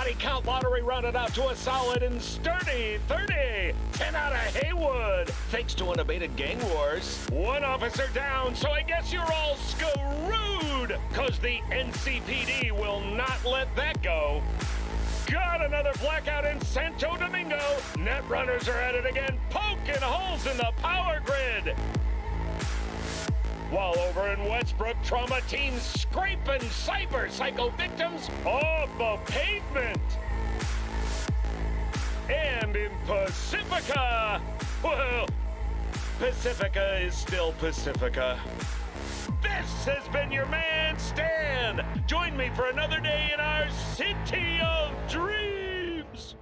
body count lottery rounded out to a solid and sturdy 30. 10 out of Haywood. Thanks to unabated gang wars. One officer down, so I guess you're all screwed. Cause the NCPD will not let that go. Got another blackout in Santo Domingo. Net runners are at it again, poking holes in the power grid. While over in Westbrook, trauma teams scraping cyber psycho victims off the pavement. And in Pacifica, well, Pacifica is still Pacifica. This has been your man, Stan. Join me for another day in our city of dreams.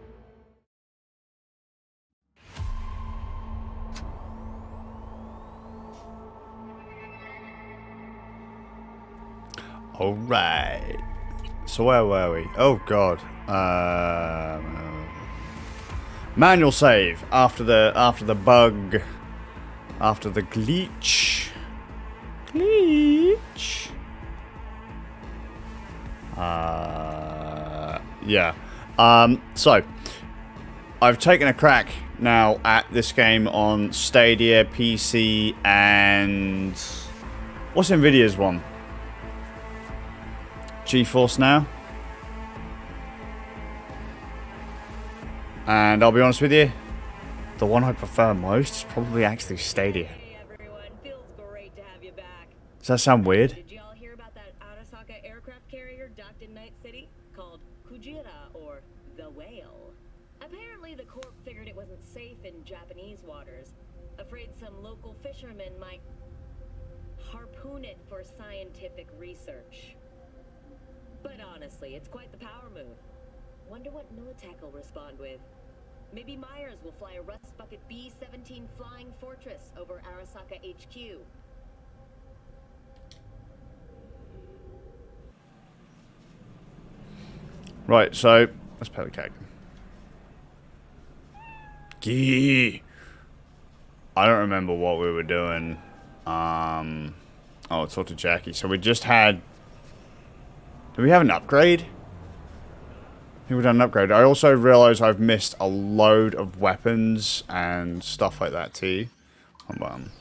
All right. So where were we? Oh God. Manual save after the bug, after the glitch. Yeah. So I've taken a crack now at this game on Stadia, PC, and what's Nvidia's one? GeForce Now. And I'll be honest with you, the one I prefer most is probably actually Stadia. Hey everyone, feels great to have you back. Does that sound weird? Did y'all hear about that Arasaka aircraft carrier docked in Night City called Kujira or the Whale? Apparently the Corp figured it wasn't safe in Japanese waters, afraid some local fishermen might harpoon it for scientific research. But honestly, it's quite the power move. Wonder what Militech will respond with. Maybe Myers will fly a Rust Bucket B-17 Flying Fortress over Arasaka HQ. Right, so let's play the cake. Gee. I don't remember what we were doing. Oh, talk to Jackie. So we just had. Do we have an upgrade? I think we've done an upgrade. I also realised I've missed a load of weapons and stuff like that too. Hold on.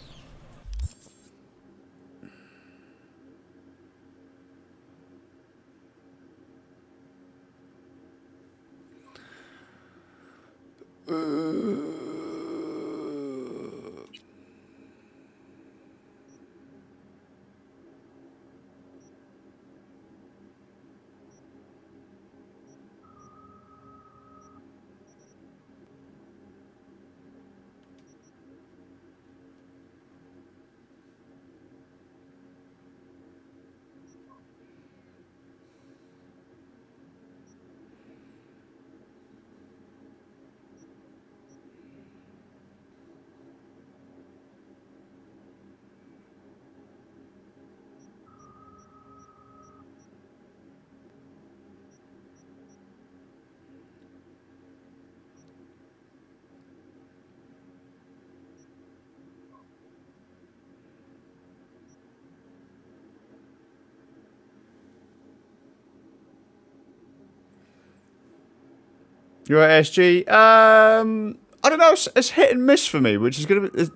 You're at SG. I don't know. It's hit and miss for me, which is gonna be.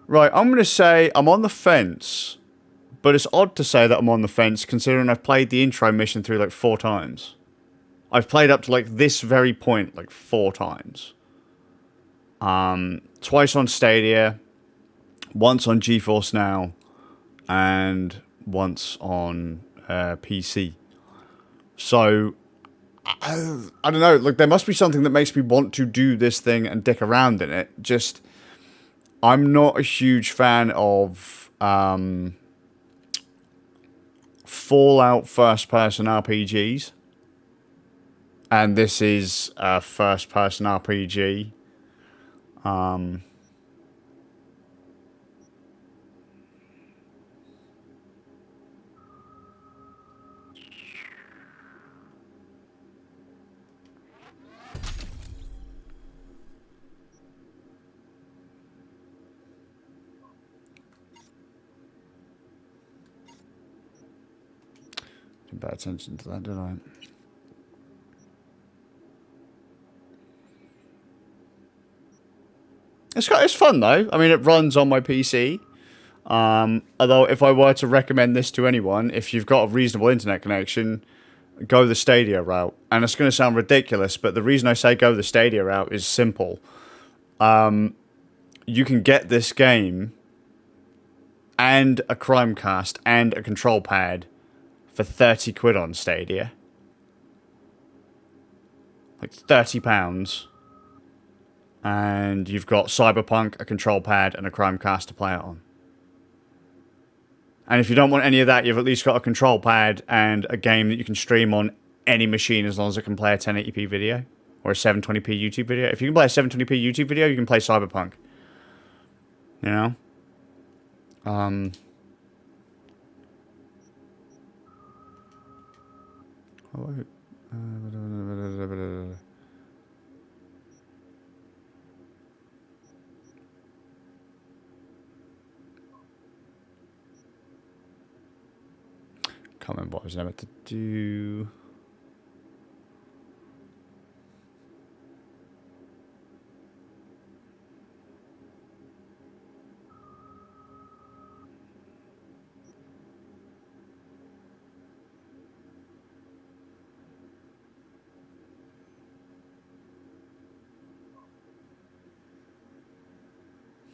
Right, I'm gonna say I'm on the fence, but it's odd to say that I'm on the fence considering I've played the intro mission through like 4 times. I've played up to like this very point like 4 times. Twice on Stadia, once on GeForce Now, and once on PC. So. I don't know, like there must be something that makes me want to do this thing and dick around in it. Just, I'm not a huge fan of Fallout first-person RPGs. And this is a first-person RPG. Didn't pay attention to that, did I? It's fun though. I mean, it runs on my PC. Although if I were to recommend this to anyone, if you've got a reasonable internet connection, go the Stadia route. And it's going to sound ridiculous, but the reason I say go the Stadia route is simple. You can get this game and a Chromecast and a control pad for 30 quid on Stadia. Like £30. And you've got Cyberpunk, a control pad, and a Chromecast to play it on. And if you don't want any of that, you've at least got a control pad and a game that you can stream on any machine as long as it can play a 1080p video or a 720p YouTube video. If you can play a 720p YouTube video, you can play Cyberpunk. You know? Can't remember what I was about to do.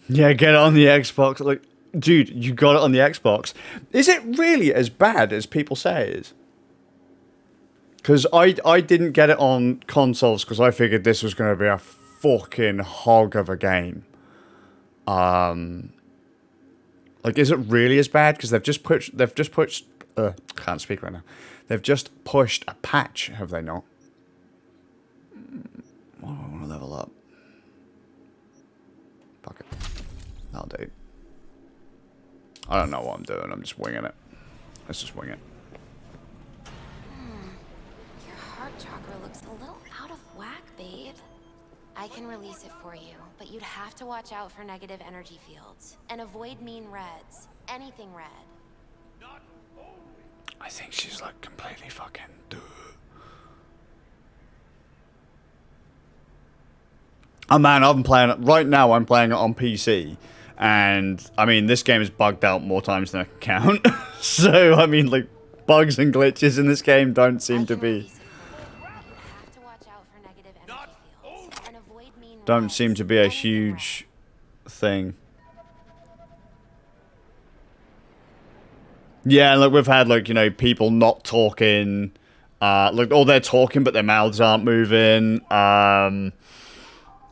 Yeah, get it on the Xbox. Like, dude, you got it on the Xbox. Is it really as bad as people say it is? Because I didn't get it on consoles because I figured this was going to be a fucking hog of a game. Like, is it really as bad? Because can't speak right now. They've just pushed a patch, have they not? What do I want to level up? Fuck it. That'll do. I don't know what I'm doing. I'm just winging it. Let's just wing it. Your heart chakra looks a little out of whack, babe. I can release it for you, but you'd have to watch out for negative energy fields and avoid mean reds. Anything red. I think she's like completely fucking duh. Oh man, I've been playing it right now. I'm playing it on PC, and I mean this game is bugged out more times than I can count. So I mean, like, bugs and glitches in this game don't seem to be a huge thing. Yeah, like we've had, like, you know, people not talking, like, or they're talking but their mouths aren't moving.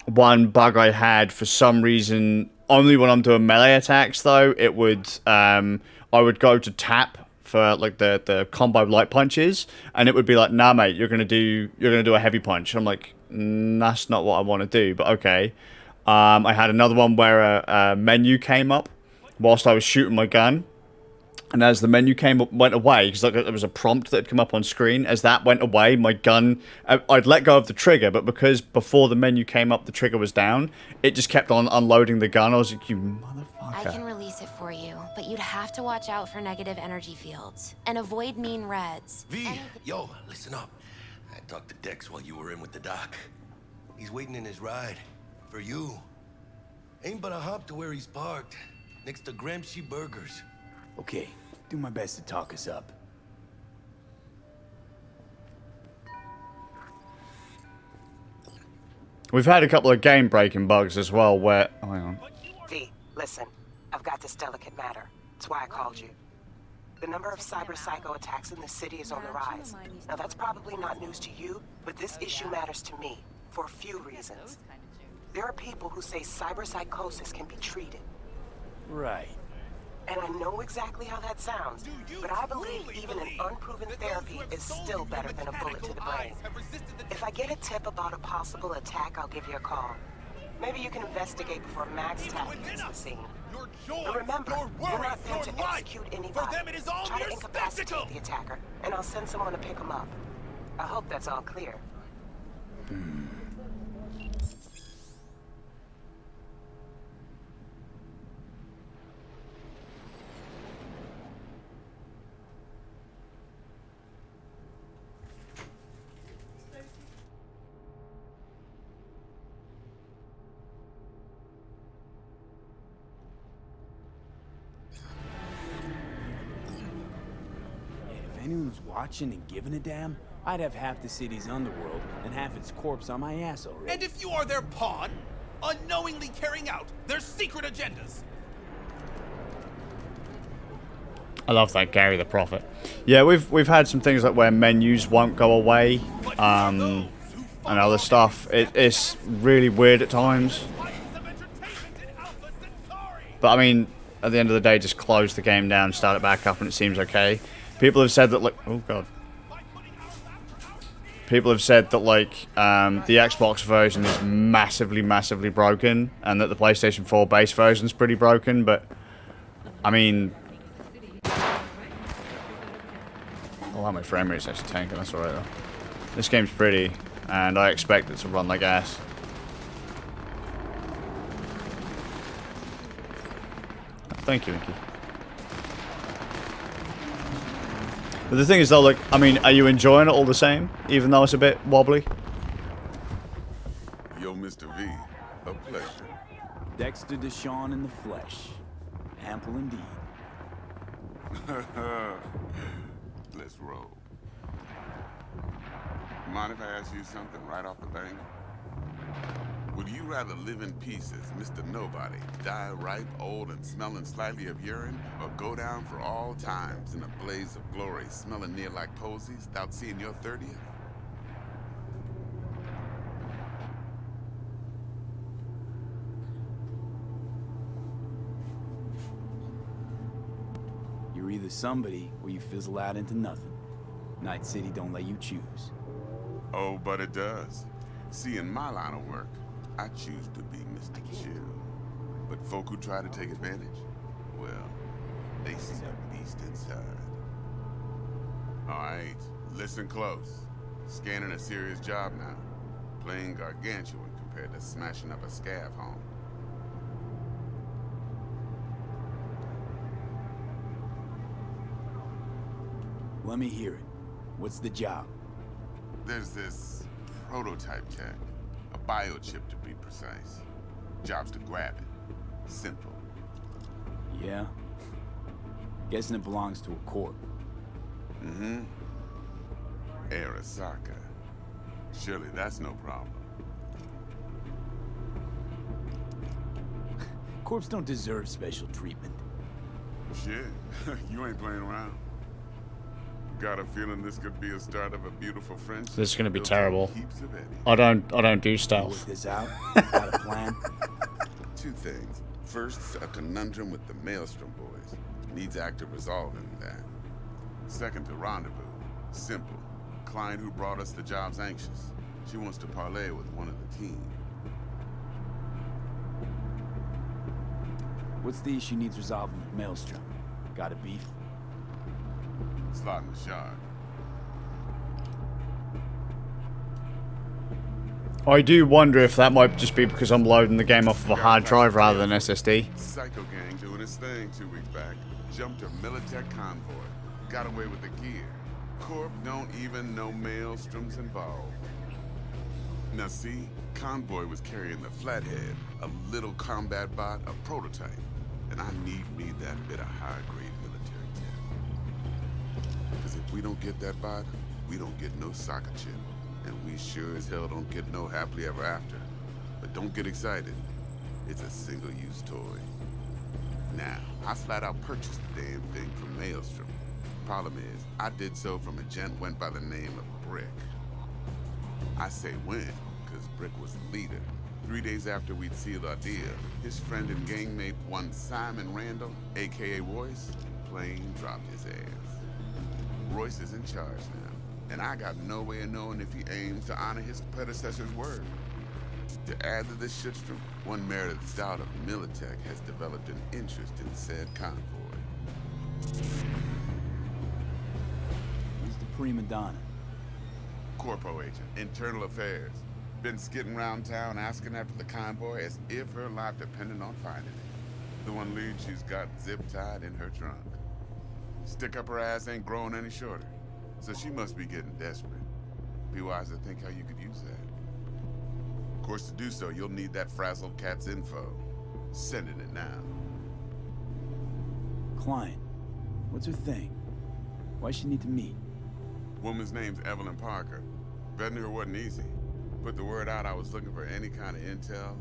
One bug I had, for some reason, only when I'm doing melee attacks though, it would, I would go to tap for like the combo light punches, and it would be like, nah mate, you're gonna do a heavy punch. I'm like, that's not what I want to do, but okay. I had another one where a menu came up whilst I was shooting my gun. And as the menu went away, because like, there was a prompt that had come up on screen, as that went away, my gun, I'd let go of the trigger, but because before the menu came up, the trigger was down, it just kept on unloading the gun. I was like, you motherfucker. I can release it for you, but you'd have to watch out for negative energy fields and avoid mean reds. Yo, listen up. I talked to Dex while you were in with the doc. He's waiting in his ride. For you. Ain't but a hop to where he's parked. Next to Gramsci Burgers. Okay, do my best to talk us up. We've had a couple of game-breaking bugs as well where... Oh, hang on. V, listen. I've got this delicate matter. That's why I called you. The number of cyber-psycho attacks in the city is on the rise. Now, that's probably not news to you, but this issue matters to me for a few reasons. There are people who say cyber-psychosis can be treated. Right. And I know exactly how that sounds, but I believe even an unproven therapy is still better than a bullet to the brain. If I get a tip about a possible attack, I'll give you a call. Maybe you can investigate before Max Tapp hits the scene. But remember, you're not there to execute anybody. Try to incapacitate the attacker, and I'll send someone to pick him up. I hope that's all clear. was watching and giving a damn, I'd have half the city's underworld and half its corpse on my ass already. And if you are their pawn, unknowingly carrying out their secret agendas. I love that, Gary the Prophet. Yeah, we've had some things like where menus won't go away, and other stuff. It's really weird at times. But I mean, at the end of the day, just close the game down, start it back up, and it seems okay. People have said that, like, oh god. People have said that, like, the Xbox version is massively, massively broken, and that the PlayStation 4 base version is pretty broken. But I mean, oh, my frame rate's actually tanking. That's alright though. This game's pretty, and I expect it to run like ass. Thank you, Inky. But the thing is though, like, I mean, are you enjoying it all the same, even though it's a bit wobbly? Yo, Mr. V, a pleasure. Dexter Deshawn in the flesh. Ample indeed. Let's roll. Mind if I ask you something right off the bank? Would you rather live in pieces, Mr. Nobody, die ripe, old, and smelling slightly of urine, or go down for all times in a blaze of glory, smelling near like posies, without seeing your 30th? You're either somebody or you fizzle out into nothing. Night City don't let you choose. Oh, but it does. See, in my line of work, I choose to be Mr. Chill. But folk who try to take advantage, well, they see a beast inside. Alright, listen close. Scanning a serious job now. Playing gargantuan compared to smashing up a scav home. Let me hear it. What's the job? There's this prototype tech. A biochip to be precise. Job's to grab it. Simple. Yeah? Guessing it belongs to a corp. Mm-hmm. Arasaka. Surely that's no problem. Corps don't deserve special treatment. Shit, you ain't playing around. Got a feeling this could be a start of a beautiful friendship. This is gonna be built terrible. on heaps of Eddie. I don't do Work stealth. this out? Got a plan? Two things. First, a conundrum with the Maelstrom boys. Needs active resolving that. Second, a rendezvous. Simple. Client who brought us the job's anxious. She wants to parlay with one of the team. What's the issue needs resolving with Maelstrom? Got a beef? Slot in the shard. I do wonder if that might just be because I'm loading the game off of a hard drive rather than SSD. Psycho gang doing his thing 2 weeks back. Jumped a Militech convoy. Got away with the gear. Corp don't even know Maelstrom's involved. Now see, convoy was carrying the Flathead, a little combat bot, a prototype. And I need me that bit of high-grade military tech. Because if we don't get that bot, we don't get no soccer chip. And we sure as hell don't get no happily ever after. But don't get excited. It's a single-use toy. Now, I flat out purchased the damn thing from Maelstrom. Problem is, I did so from a gent went by the name of Brick. I say when, because Brick was the leader. 3 days after we'd sealed our deal, his friend and gangmate, one Simon Randall, aka Royce, plain dropped his ass. Royce is in charge now, and I got no way of knowing if he aims to honor his predecessor's word. To add to this shitstorm, one Meredith Stout of Militech has developed an interest in said convoy. Who's the prima donna? Corpo agent, internal affairs. Been skidding around town asking after the convoy as if her life depended on finding it. The one lead she's got zip-tied in her trunk. Stick up her ass ain't growing any shorter, so she must be getting desperate. Be wise to think how you could use that. Of course, to do so, you'll need that frazzled cat's info. Sending it now. Client. What's her thing? Why she need to meet? Woman's name's Evelyn Parker. Vetting her wasn't easy. Put the word out I was looking for any kind of intel.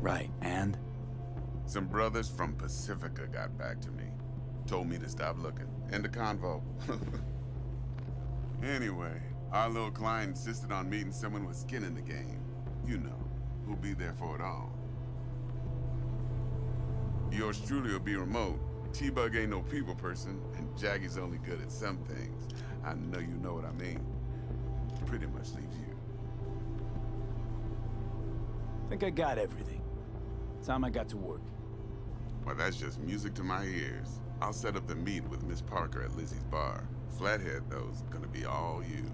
Right, and? Some brothers from Pacifica got back to me. Told me to stop looking. End of convo. Anyway, our little client insisted on meeting someone with skin in the game. You know, who'll be there for it all. Yours truly will be remote. T-Bug ain't no people person, and Jaggy's only good at some things. I know you know what I mean. Pretty much leaves you. Think I got everything. Time I got to work. Well, that's just music to my ears. I'll set up the meet with Miss Parker at Lizzie's bar. Flathead, though's gonna be all you.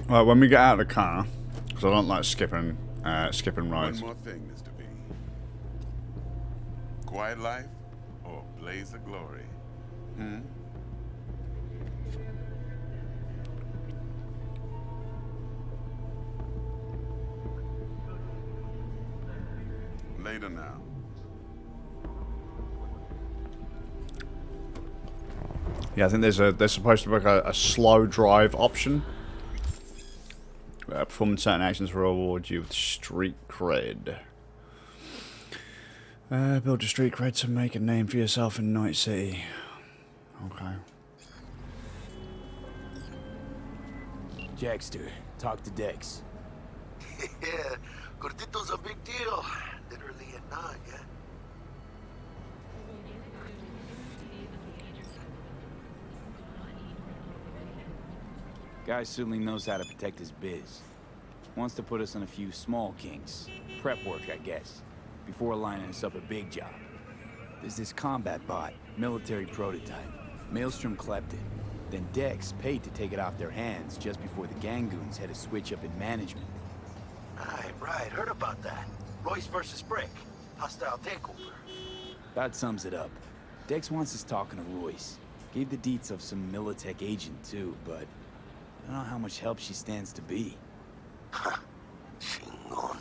Well, when we get out of the car, because I don't like skipping rides. One more thing, Mr. V. Quiet life or blaze of glory? Later now. Yeah, I think there's supposed to be like a slow drive option. Performing certain actions will reward you with street cred. Build a street cred to make a name for yourself in Night City. Okay. Jackster, talk to Dex. Yeah, Gordito's a big deal. Literally and not, yeah. Guy certainly knows how to protect his biz. Wants to put us on a few small kinks. Prep work, I guess. Before lining us up a big job. There's this combat bot, military prototype. Maelstrom clept it. Then Dex paid to take it off their hands just before the Gangoons had a switch up in management. Right. Heard about that. Royce versus Brick. Hostile takeover. That sums it up. Dex wants us talking to Royce. Gave the deets of some Militech agent too, but I don't know how much help she stands to be. Chingon.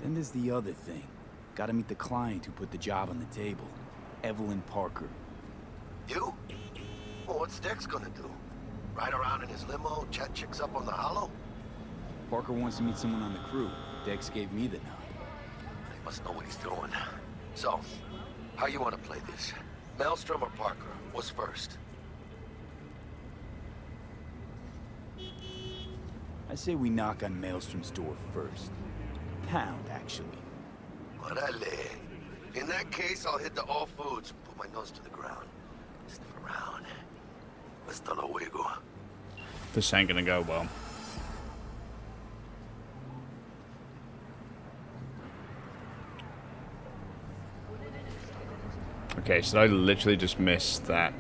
Then there's the other thing. Gotta meet the client who put the job on the table. Evelyn Parker. You? Well, what's Dex gonna do? Ride around in his limo, chat chicks up on the hollow? Parker wants to meet someone on the crew. Dex gave me the nod. He must know what he's doing. So, how you want to play this? Maelstrom or Parker? What's first? I say we knock on Maelstrom's door first. Pound, actually. Orale. In that case, I'll hit the All Foods and put my nose to the ground. Sniff around. Hasta luego. This ain't gonna go well. Okay, so I literally just missed that.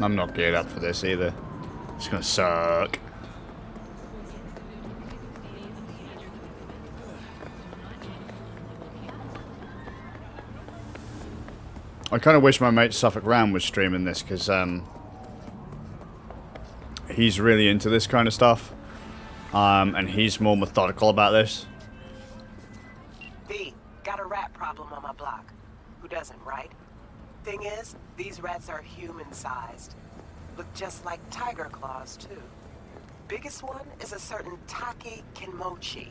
I'm not geared up for this either. It's gonna suck. I kind of wish my mate Suffolk Ram was streaming this, because he's really into this kind of stuff. And he's more methodical about this. V, got a rat problem on my block. Who doesn't, right? Thing is, these rats are human-sized. Look just like tiger claws, too. Biggest one is a certain Taki Kenmochi.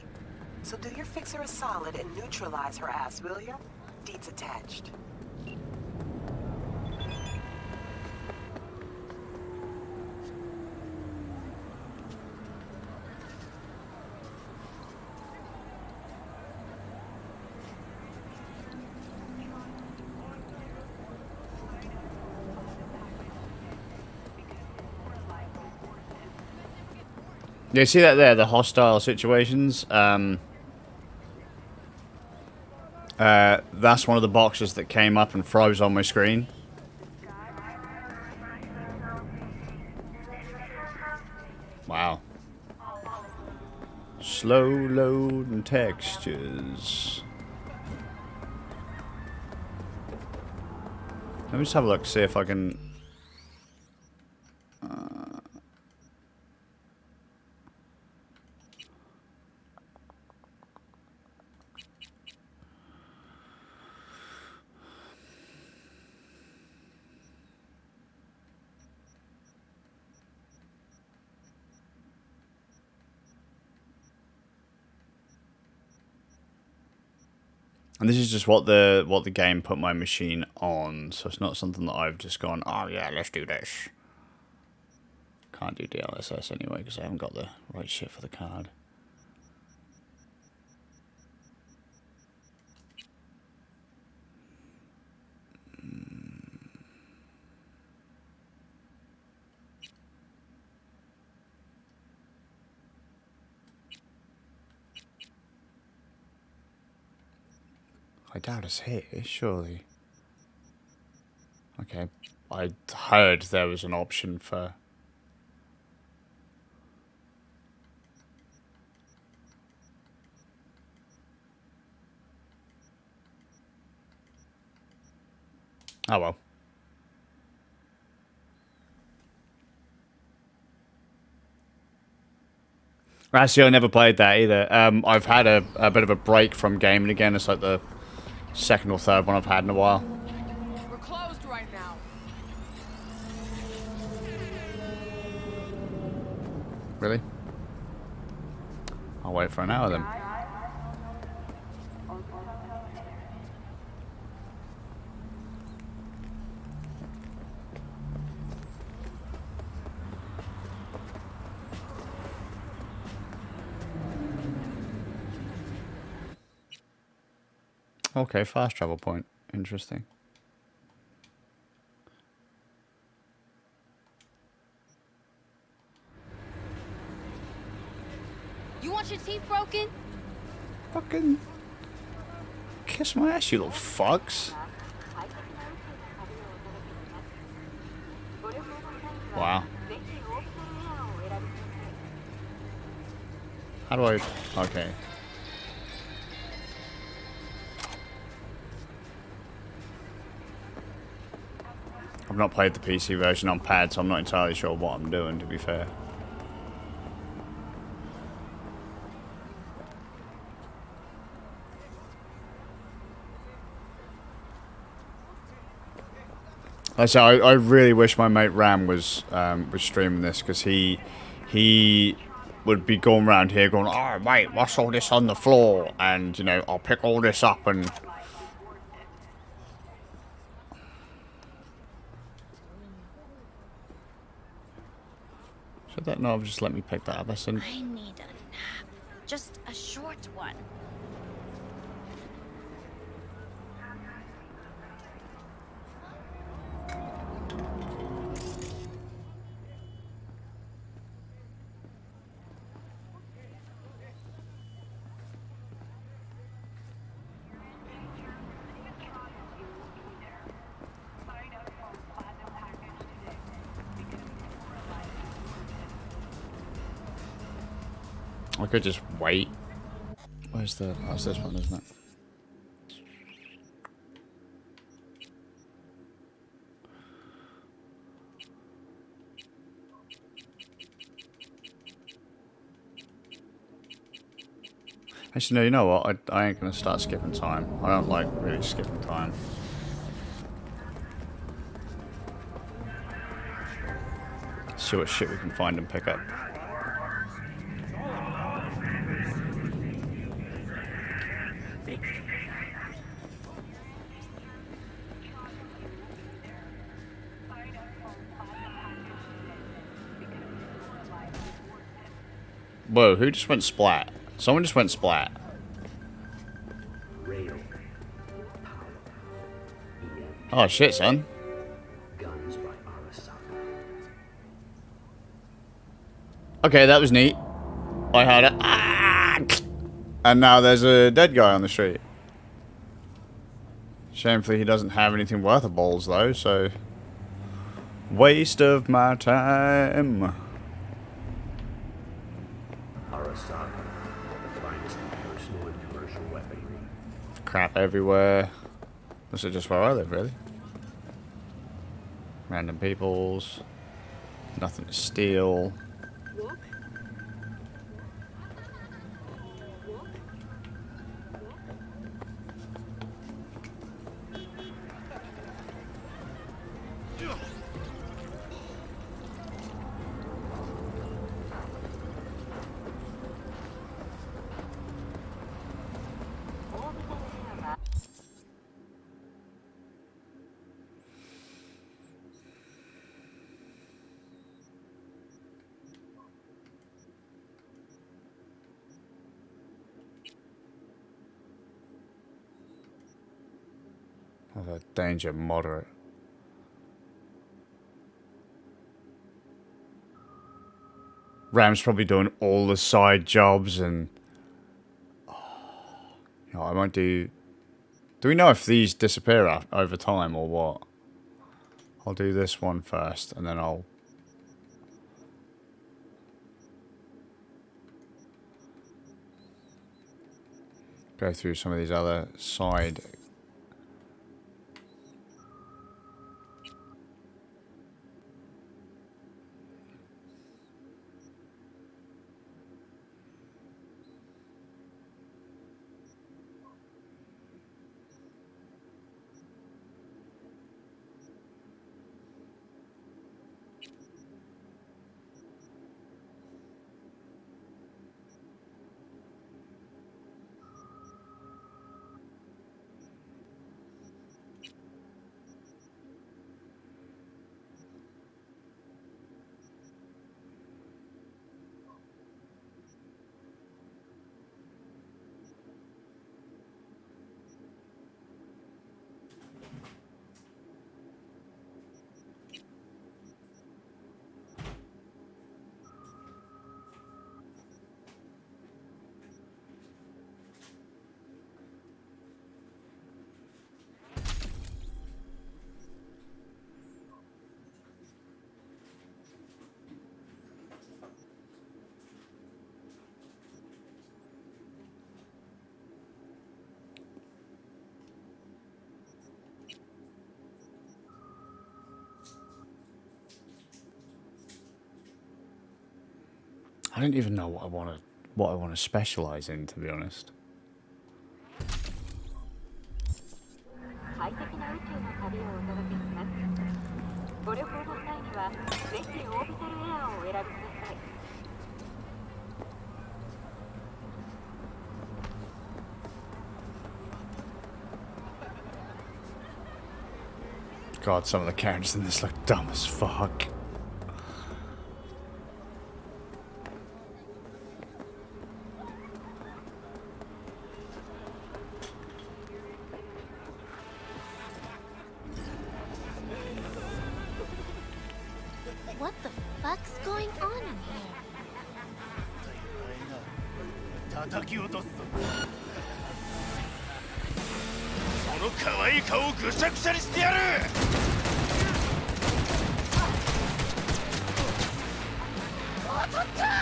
So do your fixer a solid and neutralize her ass, will ya? Deeds attached. Yeah, see that there, the hostile situations? That's one of the boxes that came up and froze on my screen. Wow. Slow loading textures. Let me just have a look, see if I can... And this is just what the game put my machine on, so it's not something that I've just gone, oh yeah, let's do this. Can't do DLSS anyway because I haven't got the right shit for the card. I doubt it's here, surely. Okay, I heard there was an option for... Oh well. Actually, I never played that either. I've had a bit of a break from gaming again. It's like the second or third one I've had in a while. We're closed right now. Really? I'll wait for an hour then. Okay, fast travel point. Interesting. You want your teeth broken? Fucking kiss my ass, you little fucks. Wow. How do I... Okay. I've not played the PC version on pad, so I'm not entirely sure what I'm doing, to be fair. Like I say, I really wish my mate Ram was streaming this, because he would be going around here going, oh mate, what's all this on the floor? And, you know, I'll pick all this up and... Should that not have just let me pick that up? I need a nap. Just a short one. I could just wait. Where's the... Oh, it's this one, isn't it? Actually, no, you know what? I ain't gonna start skipping time. I don't like really skipping time. See what shit we can find and pick up. Whoa, who just went splat? Someone just went splat. Oh shit, son. Okay, that was neat. I had it. Ah! And now there's a dead guy on the street. Shamefully, he doesn't have anything worth of balls, though, so... Waste of my time. Crap everywhere. This is just where I live, really. Random peoples. Nothing to steal. Danger moderate. Ram's probably doing all the side jobs and... You know, I might do... Do we know if these disappear over time or what? I'll do this one first and then I'll... go through some of these other side... I don't even know what I want to specialize in, to be honest. God, some of the characters in this look dumb as fuck. What the fuck's going on in here? 叩き落とすぞ。その可愛い顔をぐちゃぐちゃにしてやる。当たった。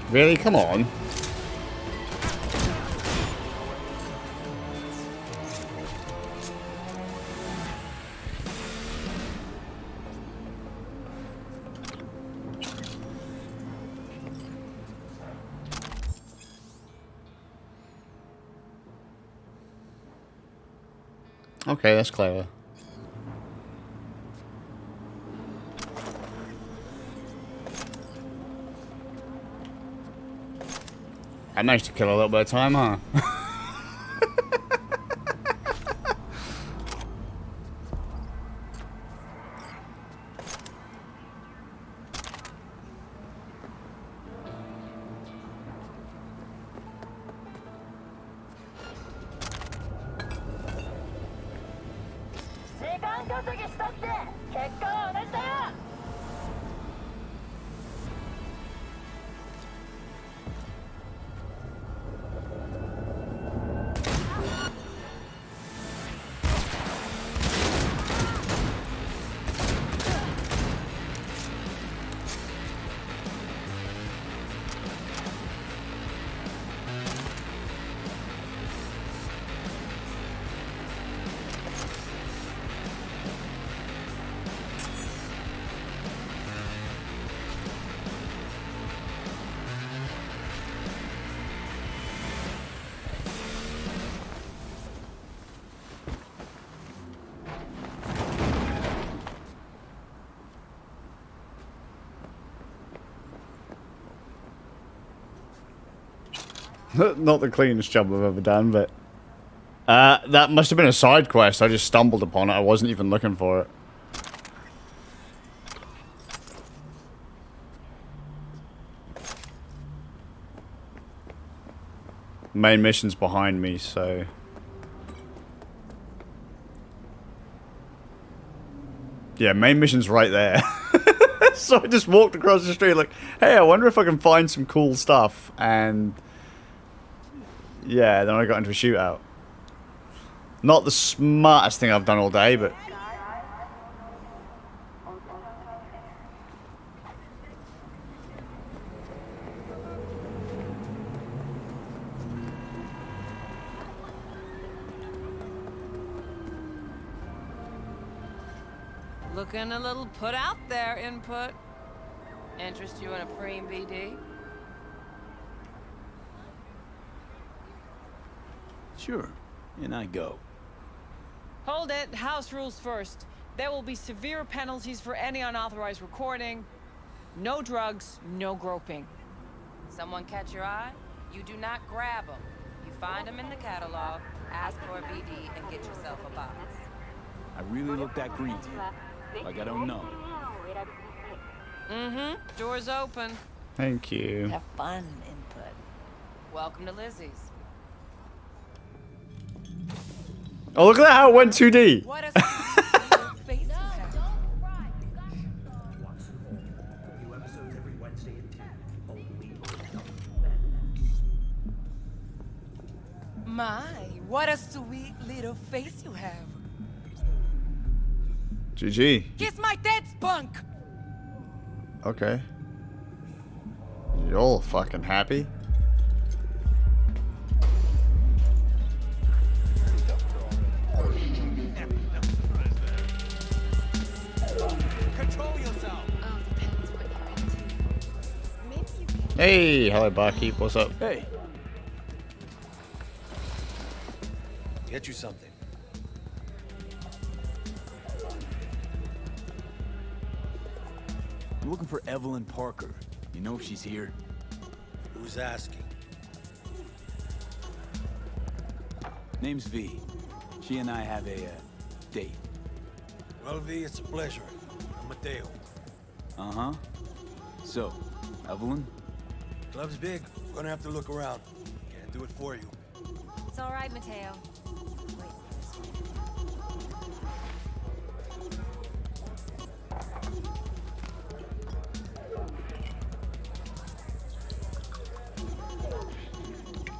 Really? Come on. Okay, that's clever. I managed to kill a little bit of time, huh? Not the cleanest job I've ever done, but that must have been a side quest. I just stumbled upon it. I wasn't even looking for it. Main mission's behind me, so... Yeah, main mission's right there. So I just walked across the street like, hey, I wonder if I can find some cool stuff. And... yeah, then I got into a shootout. Not the smartest thing I've done all day, but... Looking a little put out there, Input. Interest you in a preem BD? Sure, and I go. Hold it. House rules first. There will be severe penalties for any unauthorized recording. No drugs, no groping. Someone catch your eye? You do not grab them. You find them in the catalog, ask for a BD, and get yourself a box. I really look that green to you. Like I don't know. Mm-hmm. Door's open. Thank you. Have fun, Input. Welcome to Lizzie's. Oh, look at that, how it went 2D. What a face you have. My, what a sweet little face you have. GG. Kiss my dead spunk! Okay. You're fucking happy. Control yourself. Oh, depends what you're into. Maybe you can. Hey, hello barkeep, what's up? Hey, Get you something. I'm looking for Evelyn Parker. You know if she's here? Who's asking? Name's V. She and I have a date. Well, V, it's a pleasure. I'm Mateo. Uh-huh. So, Evelyn? Club's big. Gonna have to look around. Can't do it for you. It's all right, Mateo. Wait.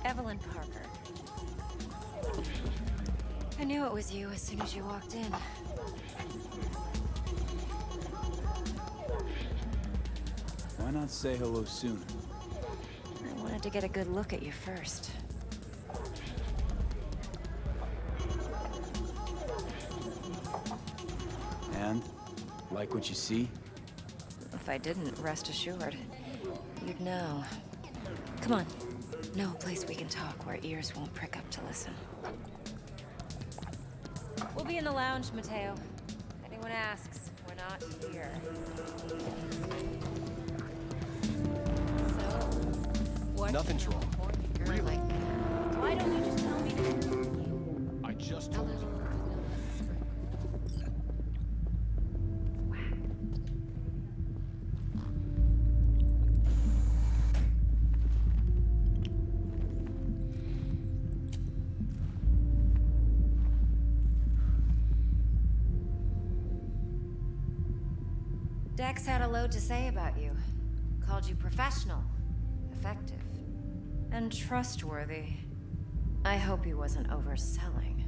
Evelyn Parker. I knew it was you as soon as you walked in. Why not say hello sooner? to get a good look at you first. And? Like what you see? If I didn't, rest assured, you'd know. Come on. No place we can talk where ears won't prick up to listen. We'll be in the lounge, Mateo. If anyone asks, we're not here. So, what? Nothing's wrong. Really? Like, why don't you just tell me? I just told you. Dex had a load to say about you. Called you professional, effective, and trustworthy. I hope he wasn't overselling.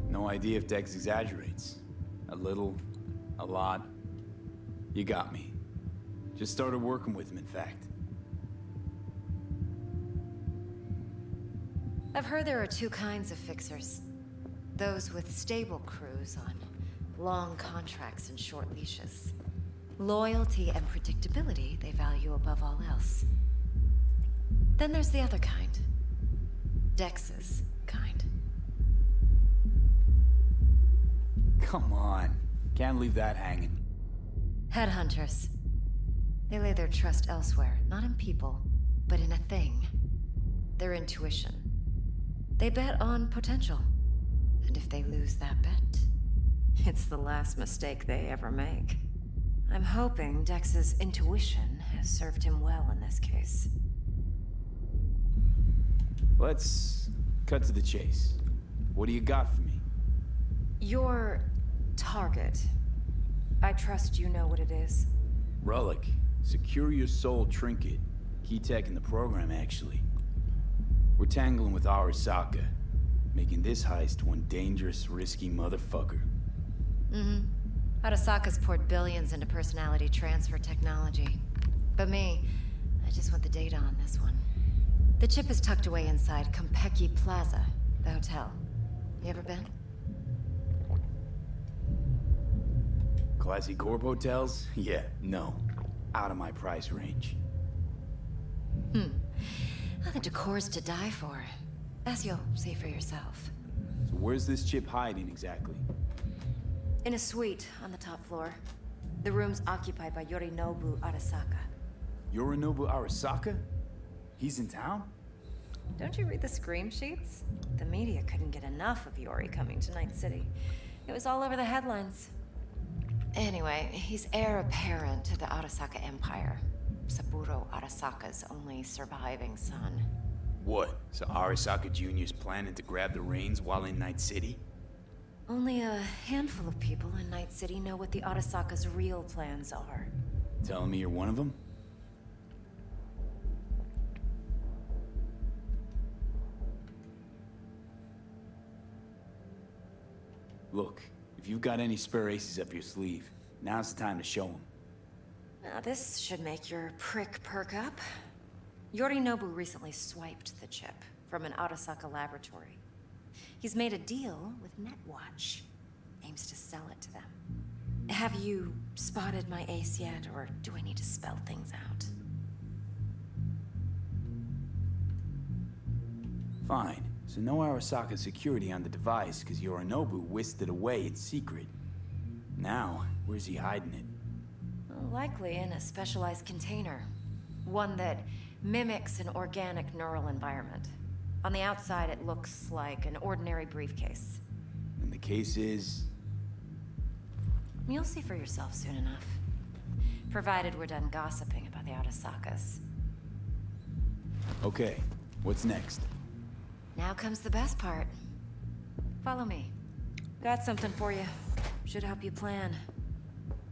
No idea if Dex exaggerates. A little, a lot. You got me. Just started working with him, in fact. I've heard there are two kinds of fixers. Those with stable crews on long contracts and short leashes. Loyalty and predictability they value above all else. Then there's the other kind. Dex's kind. Come on. Can't leave that hanging. Headhunters. They lay their trust elsewhere, not in people, but in a thing. Their intuition. They bet on potential. And if they lose that bet, it's the last mistake they ever make. I'm hoping Dex's intuition has served him well in this case. Let's cut to the chase. What do you got for me? Your target. I trust you know what it is. Relic. Secure your soul trinket. Key tech in the program, actually. We're tangling with Arasaka, making this heist one dangerous, risky motherfucker. Mm-hmm. Arasaka's poured billions into personality transfer technology. But me, I just want the data on this one. The chip is tucked away inside Konpeki Plaza, the hotel. You ever been? Classy corp hotels? Yeah, no. Out of my price range. Well, the decor's to die for. As you'll see for yourself. So where's this chip hiding exactly? In a suite on the top floor. The room's occupied by Yorinobu Arasaka. Yorinobu Arasaka? He's in town? Don't you read the scream sheets? The media couldn't get enough of Yori coming to Night City. It was all over the headlines. Anyway, he's heir apparent to the Arasaka Empire. Saburo Arasaka's only surviving son. What? So Arasaka Jr.'s planning to grab the reins while in Night City? Only a handful of people in Night City know what the Arasaka's real plans are. Telling me you're one of them? Look, if you've got any spare aces up your sleeve, now's the time to show them. Now this should make your prick perk up. Yorinobu recently swiped the chip from an Arasaka laboratory. He's made a deal with Netwatch. Aims to sell it to them. Have you spotted my ace yet, or do I need to spell things out? Fine. So no Arasaka security on the device, because Yorinobu whisked it away in secret. Now, where's he hiding it? Well, likely in a specialized container. One that mimics an organic neural environment. On the outside, it looks like an ordinary briefcase. And the case is... You'll see for yourself soon enough. Provided we're done gossiping about the Arasakas. Okay, what's next? Now comes the best part. Follow me. Got something for you. Should help you plan.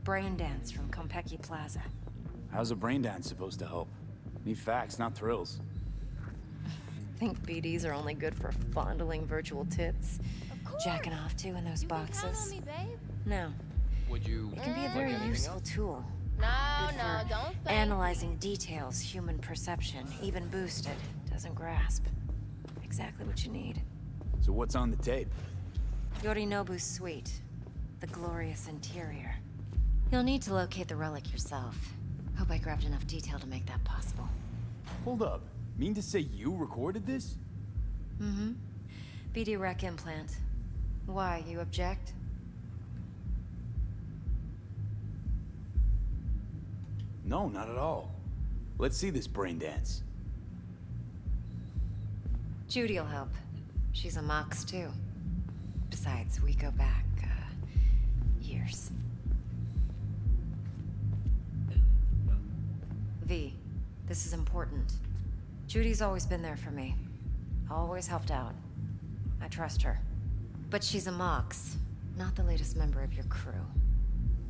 Brain dance from Konpeki Plaza. How's a brain dance supposed to help? Need facts, not thrills. Think BDs are only good for fondling virtual tits? Of jacking off to in those You can count on boxes? me, babe. No. Would you It can be a like very anything useful else? tool. No, Good no, for don't thank analyzing me. details human perception, even boosted, doesn't grasp. Exactly what you need. So what's on the tape? Yorinobu's suite. The glorious interior. You'll need to locate the relic yourself. Hope I grabbed enough detail to make that possible. Hold up. Mean to say you recorded this? Mm-hmm. BD rec implant. Why, you object? No, not at all. Let's see this brain dance. Judy'll help. She's a Mox, too. Besides, we go back, years. V, this is important. Judy's always been there for me. Always helped out. I trust her. But she's a Mox, not the latest member of your crew.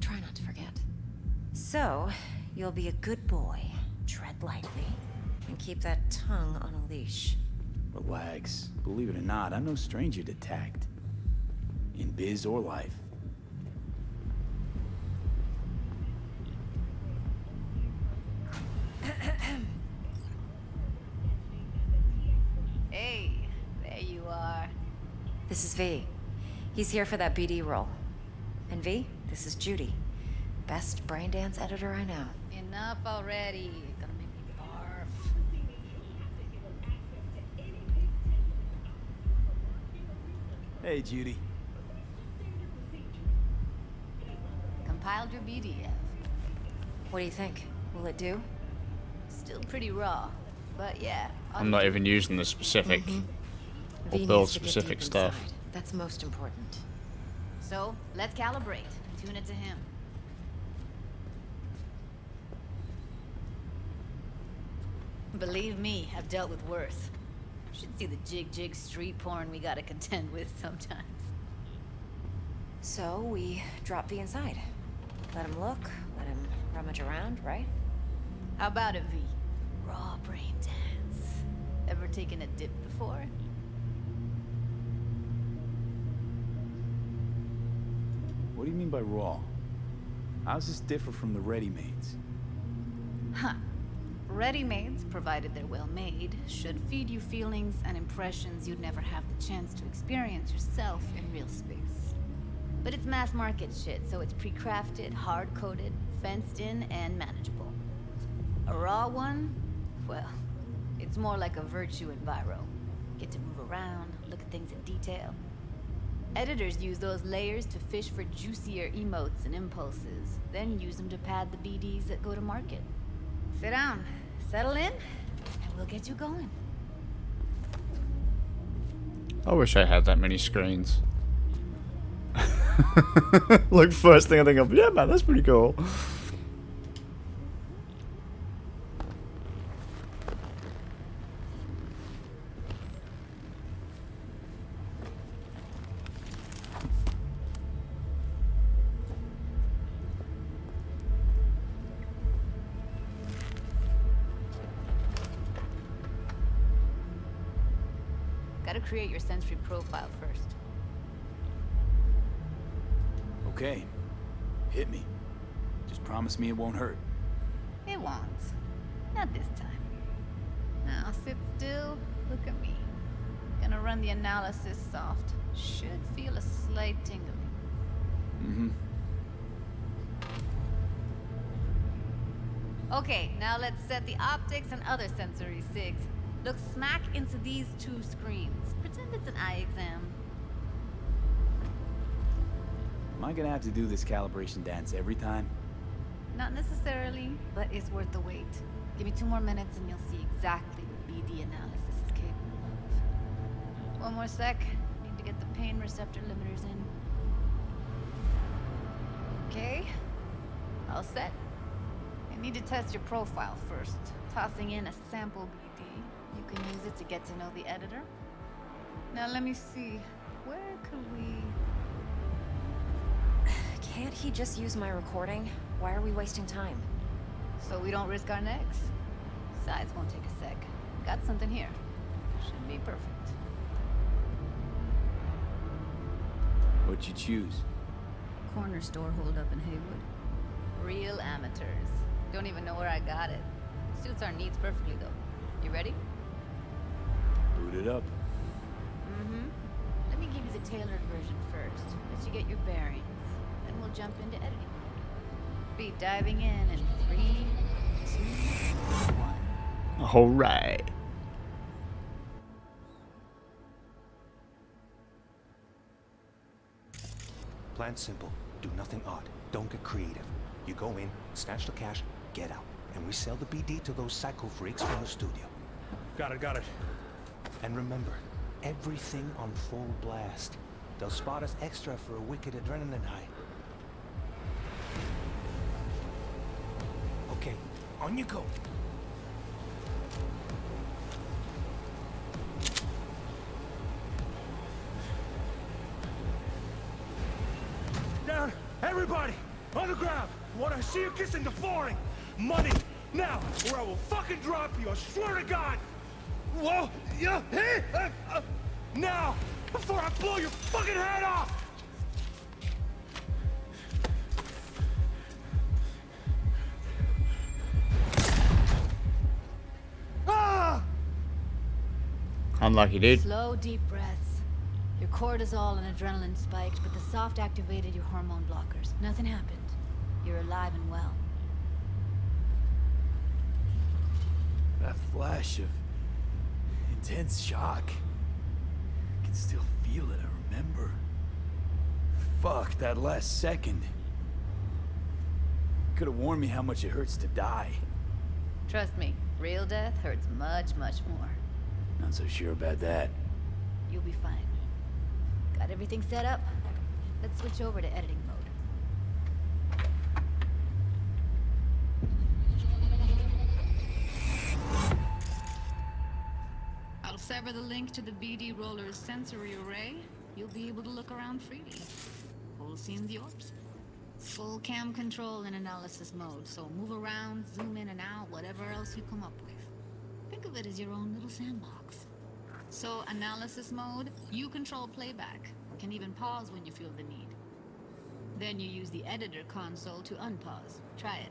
Try not to forget. So, you'll be a good boy, tread lightly, and keep that tongue on a leash. Relax. Believe it or not, I'm no stranger to tact. In biz or life. Hey, there you are. This is V. He's here for that BD role. And V, this is Judy. Best brain dance editor I know. Enough already. Gonna make me barf. Hey, Judy. Compiled your BDF. What do you think? Will it do? Still pretty raw, but yeah. I'm not even using the specific or V build needs to get specific deep stuff. inside. That's most important. So, let's calibrate. Tune it to him. Believe me, I've dealt with worse. Should see the jig street porn we gotta contend with sometimes. So we drop V inside. Let him look, let him rummage around, right? How about it, V? Raw brain dance. Ever taken a dip before? What do you mean by raw? How's this differ from the ready-mades? Huh. Ready-mades, provided they're well made, should feed you feelings and impressions you'd never have the chance to experience yourself in real space. But it's mass market shit, so it's pre-crafted, hard-coded, fenced in, and manageable. A raw one? Well, it's more like a virtue enviro. Get to move around, look at things in detail. Editors use those layers to fish for juicier emotes and impulses, then use them to pad the BDs that go to market. Sit down, settle in, and we'll get you going. I wish I had that many screens. Like, first thing I think of, yeah, man, that's pretty cool. Gotta create your sensory profile first. Okay. Hit me. Just promise me it won't hurt. It won't. Not this time. Now sit still, look at me. Gonna run the analysis soft. Should feel a slight tingling. Mm-hmm. Okay, now let's set the optics and other sensory sigs. Look smack into these two screens. Pretend it's an eye exam. Am I gonna have to do this calibration dance every time? Not necessarily, but it's worth the wait. Give me 2 more minutes and you'll see exactly what BD analysis is capable of. One more sec. Need to get the pain receptor limiters in. Okay. All set. I need to test your profile first. Tossing in a sample BD. You can use it to get to know the editor. Now let me see. Where could we... Can't he just use my recording? Why are we wasting time? So we don't risk our necks? Besides, won't take a sec. Got something here. Should be perfect. What'd you choose? Corner store holdup in Haywood. Real amateurs. Don't even know where I got it. Suits our needs perfectly, though. You ready? Boot it up. Mm-hmm. Let me give you the tailored version first. Let you get your bearings. Then we'll jump into editing mode. Be diving in 3, 2, 1. All right. Plan simple. Do nothing odd. Don't get creative. You go in, snatch the cash, get out. And we sell the BD to those psycho freaks from the studio. Got it. And remember, everything on full blast. They'll spot us extra for a wicked adrenaline high. Okay, on you go. Down, everybody, on the ground. Want to see you kissing the flooring. Money, now, or I will fucking drop you, I swear to God. Whoa, yeah, hey, now, before I blow your fucking head off. Unlucky, dude. Slow, deep breaths. Your cortisol and adrenaline spiked, but the soft activated your hormone blockers. Nothing happened. You're alive and well. That flash of intense shock. I can still feel it, I remember. Fuck, that last second. Could have warned me how much it hurts to die. Trust me, real death hurts much, much more. Not so sure about that. You'll be fine. Got everything set up? Let's switch over to editing mode. I'll sever the link to the BD Roller's sensory array. You'll be able to look around freely. Whole scene's yours. Full cam control in analysis mode, so move around, zoom in and out, whatever else you come up with. Think of it as your own little sandbox. So, analysis mode, you control playback. Can even pause when you feel the need. Then you use the editor console to unpause. Try it.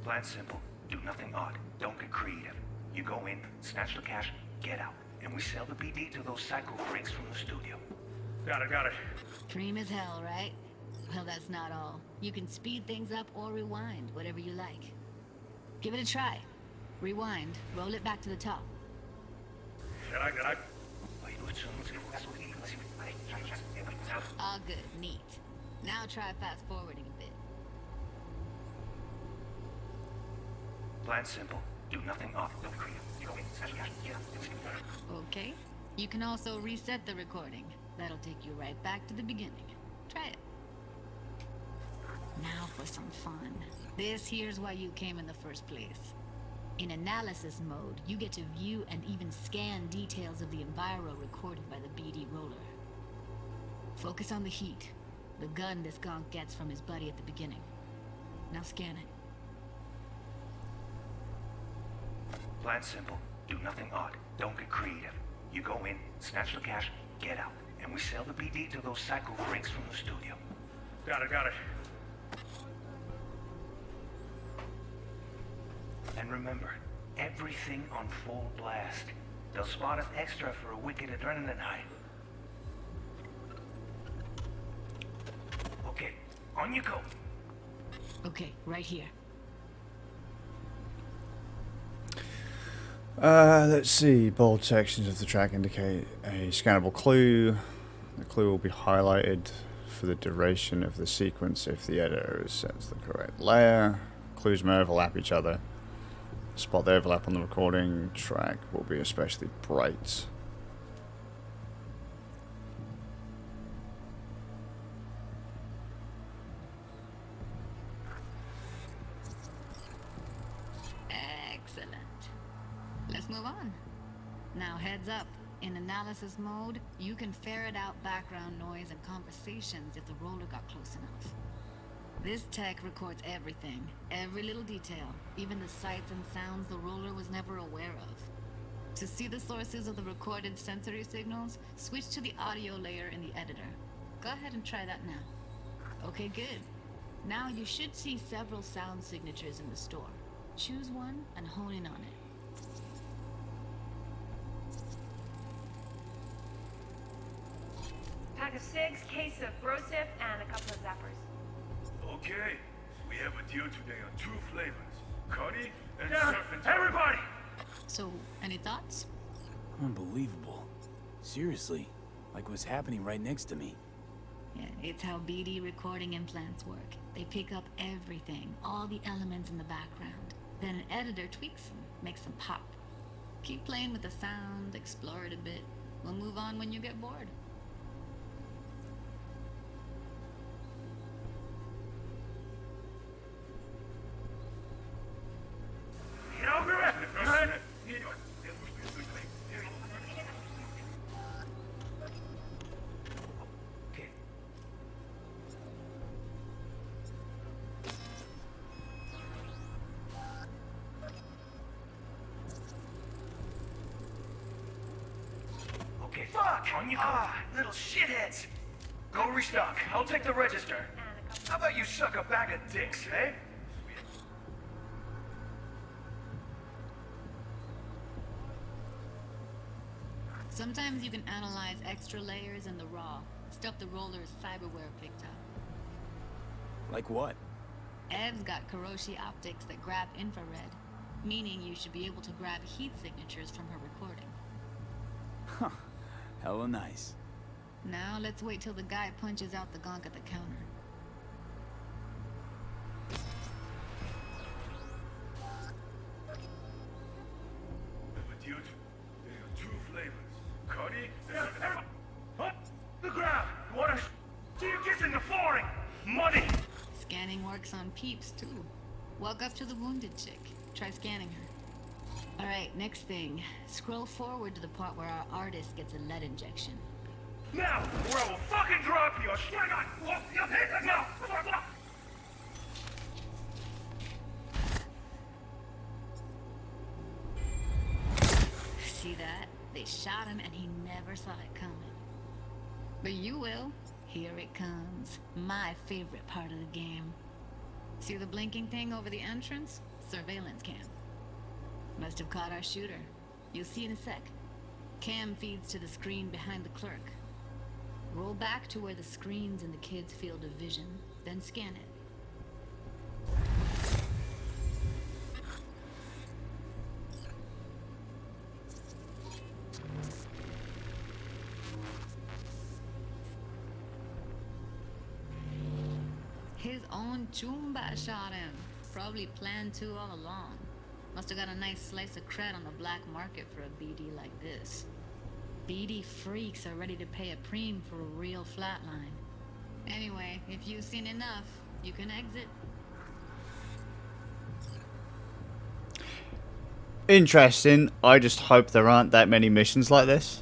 Plan simple. Do nothing odd. Don't get creative. You go in, snatch the cash, get out. And we sell the BD to those psycho freaks from the studio. Got it. Dream as hell, right? Well, that's not all. You can speed things up or rewind, whatever you like. Give it a try. Rewind, roll it back to the top. All good, neat. Now try fast forwarding a bit. Plan simple. Do nothing odd. Don't create. You go in, snatch the cash, get out. Okay. You can also reset the recording. That'll take you right back to the beginning. Try it. Now for some fun. This here's why you came in the first place. In analysis mode, you get to view and even scan details of the enviro recorded by the BD Roller. Focus on the heat, the gun this gonk gets from his buddy at the beginning. Now scan it. Plan simple. Do nothing odd. Don't get creative. You go in, snatch the cash, get out. And we sell the BD to those psycho freaks from the studio. Got it. And remember, everything on full blast. They'll spot us extra for a wicked adrenaline high. Okay, on you go. Okay, right here. Let's see. Bold sections of the track indicate a scannable clue. The clue will be highlighted for the duration of the sequence if the editor sets the correct layer. Clues may overlap each other. Spot the overlap on the recording track will be especially bright. Excellent. Let's move on. Now heads up. In analysis mode, you can ferret out background noise and conversations if the roller got close enough. This tech records everything, every little detail, even the sights and sounds the roller was never aware of. To see the sources of the recorded sensory signals, switch to the audio layer in the editor. Go ahead and try that now. Okay, good. Now you should see several sound signatures in the store. Choose one and hone in on it. Pack of cigs, case of Brosif, and a couple of zappers. Okay, we have a deal today on 2 flavors. Cuddy and Surf. Everybody! So, any thoughts? Unbelievable. Seriously, like what's happening right next to me. Yeah, it's how BD recording implants work. They pick up everything, all the elements in the background. Then an editor tweaks them, makes them pop. Keep playing with the sound, explore it a bit. We'll move on when you get bored. Okay, fuck! On you go. Little shitheads! Go restock. I'll take the register. How about you suck a bag of dicks, eh? Sometimes you can analyze extra layers in the raw, stuff the roller's cyberware picked up. Like what? Ev's got Kiroshi optics that grab infrared, meaning you should be able to grab heat signatures from her recording. Huh. Hella nice. Now let's wait till the guy punches out the gonk at the counter. There are 2 flavors. Cuddy and... What? The ground! You wanna... See you kissing the flooring! Money! Scanning works on peeps, too. Walk up to the wounded chick. Try scanning her. Alright, next thing. Scroll forward to the part where our artist gets a lead injection. Now, or I will fucking drop you! Straight on! Now! See that? They shot him and he never saw it coming. But you will. Here it comes. My favorite part of the game. See the blinking thing over the entrance? Surveillance cam. Must have caught our shooter. You'll see in a sec. Cam feeds to the screen behind the clerk. Roll back to where the screen's in the kid's field of vision, then scan it. His own Chumba shot him. Probably planned to all along. Must have got a nice slice of cred on the black market for a BD like this. BD freaks are ready to pay a preem for a real flatline. Anyway, if you've seen enough, you can exit. Interesting. I just hope there aren't that many missions like this.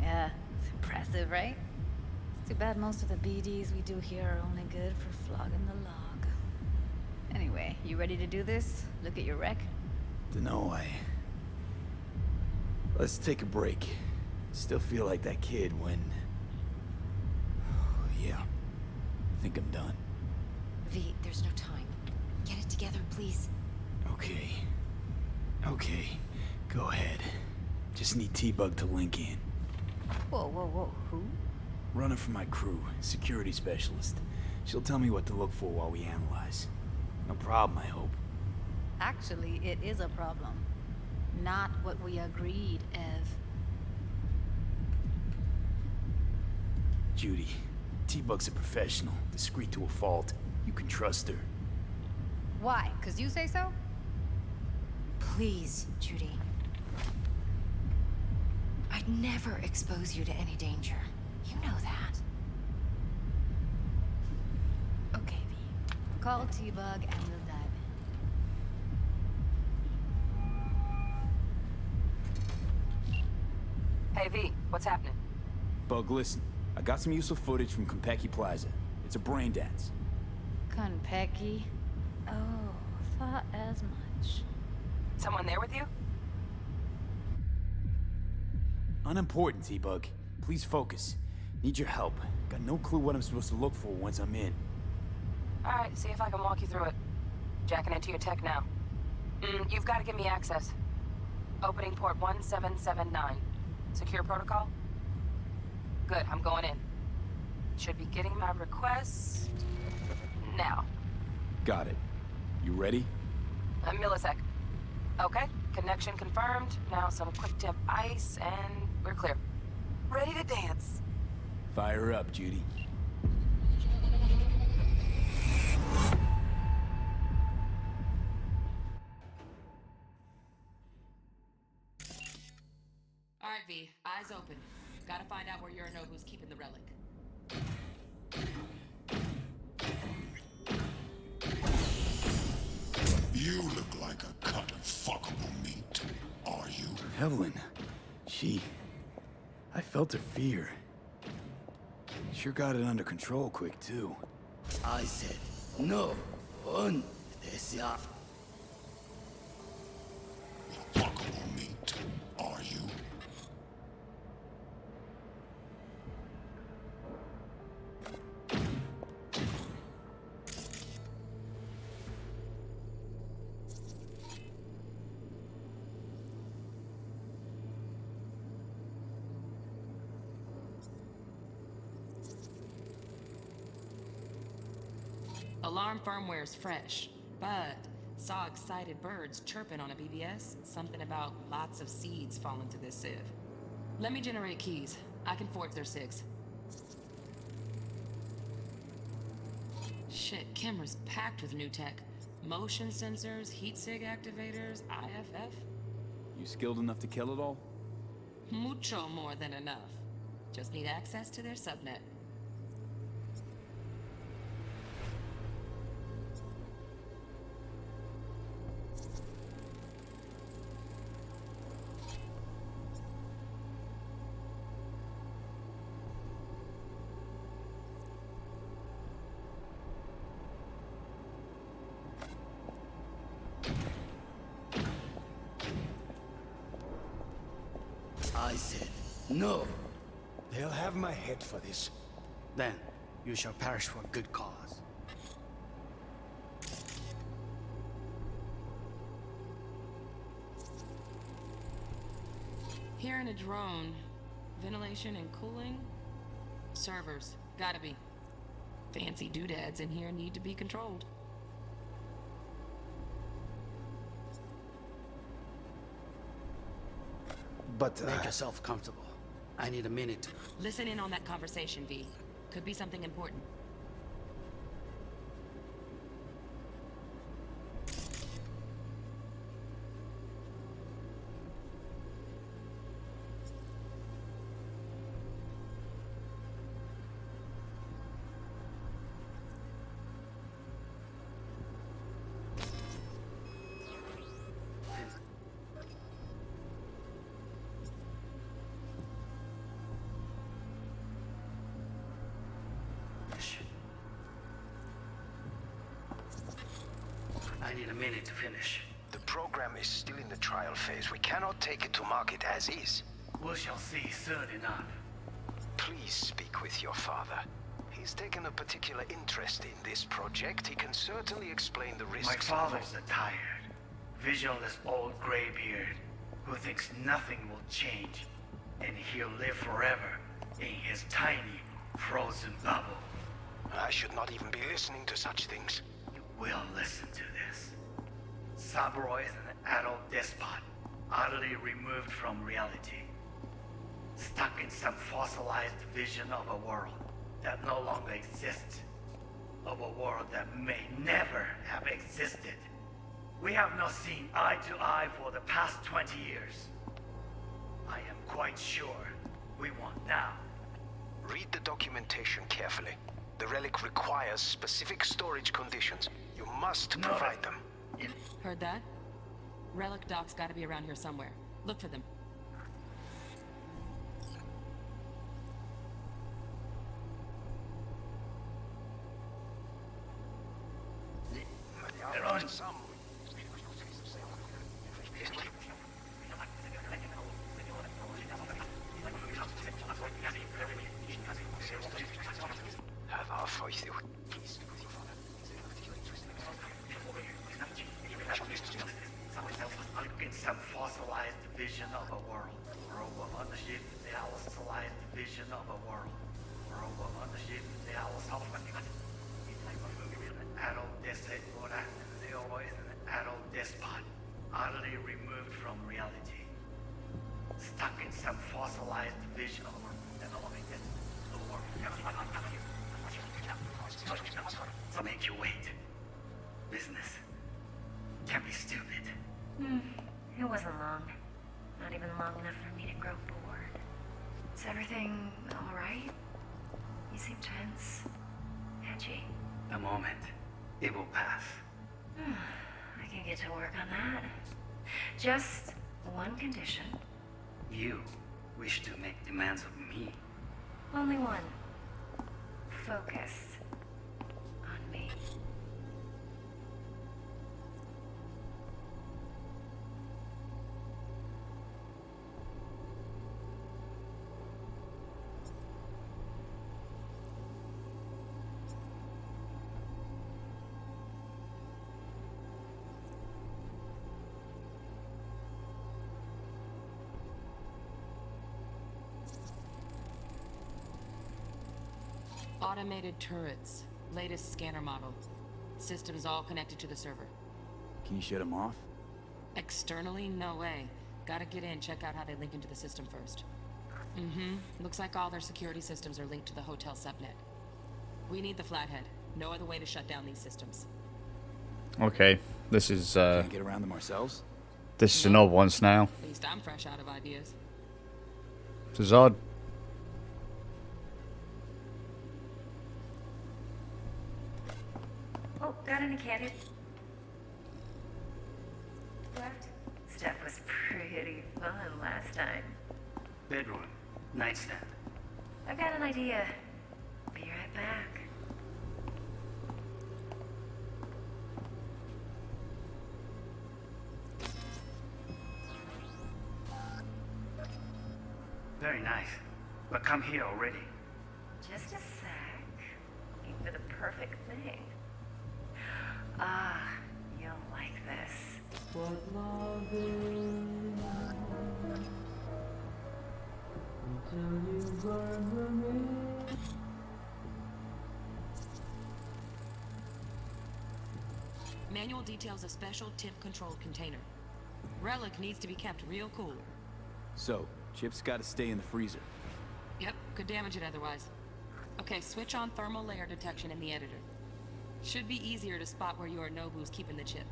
Yeah, it's impressive, right? It's too bad most of the BDs we do here are only good for flogging the log. Anyway, you ready to do this? Look at your rec? Dunno, Let's take a break. Still feel like that kid when... Yeah. I think I'm done. V, there's no time. Get it together, please. Okay. Okay. Go ahead. Just need T-Bug to link in. Whoa, whoa, whoa. Who? Runner for my crew. Security specialist. She'll tell me what to look for while we analyze. No problem, I hope. Actually, it is a problem. Not what we agreed, Ev. Judy, T-Bug's a professional, discreet to a fault. You can trust her. Why? 'Cause you say so? Please, Judy. I'd never expose you to any danger. You know that. Okay, V. Call T-Bug and we'll dive in. Hey, V, what's happening? Bug, listen. I got some useful footage from Konpeki Plaza. It's a brain dance. Konpeki? Oh, thought as much. Someone there with you? Unimportant, T-Bug. Please focus. Need your help. Got no clue what I'm supposed to look for once I'm in. Alright, see if I can walk you through it. Jacking into your tech now. You've got to give me access. Opening port 1779. Secure protocol? Good, I'm going in. Should be getting my request now. Got it. You ready? A millisec. Okay, connection confirmed. Now some quick temp ice, and we're clear. Ready to dance. Fire up, Judy. Alright, V, eyes open. Gotta find out where Yorinobu's keeping the relic. You look like a cut of fuckable meat. Are you? Evelyn. I felt her fear. Sure got it under control quick, too. I said, no. Un. Desia. Fuckable meat. Are you? Alarm firmware's fresh, but saw excited birds chirping on a BBS. Something about lots of seeds falling to this sieve. Let me generate keys. I can forge their SIGs. Shit, camera's packed with new tech. Motion sensors, heat sig activators, IFF. You skilled enough to kill it all? Mucho more than enough. Just need access to their subnet. I said, no. They'll have my head for this. Then, you shall perish for a good cause. Hearing a drone. Ventilation and cooling? Servers. Gotta be. Fancy doodads in here need to be controlled. But make yourself comfortable. I need a minute to... Listen in on that conversation, V. Could be something important. I need a minute to finish. The program is still in the trial phase. We cannot take it to market as is. We shall see soon enough. Please speak with your father. He's taken a particular interest in this project. He can certainly explain the risks. My father's a tired, visionless old graybeard who thinks nothing will change, and he'll live forever in his tiny, frozen bubble. I should not even be listening to such things. You will listen to this. Saburo is an adult despot, utterly removed from reality. Stuck in some fossilized vision of a world that no longer exists. Of a world that may never have existed. We have not seen eye to eye for the past 20 years. I am quite sure we want now. Read the documentation carefully. The relic requires specific storage conditions. You must provide them. Heard that? Relic docs gotta be around here somewhere. Look for them. some fossilized vision of a world. Robo mothership, the fossilized vision of a world. Robo mothership, the adult despot, adult despot, utterly removed from reality. Stuck in some fossilized vision of a world. So make you wait. Business can be stupid. It wasn't long. Not even long enough for me to grow bored. Is everything alright? You seem tense. Edgy. A moment. It will pass. I can get to work on that. Just one condition. You wish to make demands of me. Only one. Focus on me. Automated turrets. Latest scanner model. Systems all connected to the server. Can you shut them off? Externally, no way. Gotta get in, check out how they link into the system first. Looks like all their security systems are linked to the hotel subnet. We need the flathead. No other way to shut down these systems. Okay, this is Can't get around them ourselves? this is an odd one now. At least I'm fresh out of ideas. This is odd. Oh, got any candy? Left? Stuff was pretty fun last time. Bedroom. Nightstand. I've got an idea. Be right back. Very nice. But come here already. Just a sec. Looking for the perfect thing. Ah, you'll like this. Manual details a special tip-controlled container. Relic needs to be kept real cool. So, Chip's gotta stay in the freezer. Yep, could damage it otherwise. Okay, switch on thermal layer detection in the editor. Should be easier to spot where Yorinobu's keeping the chip.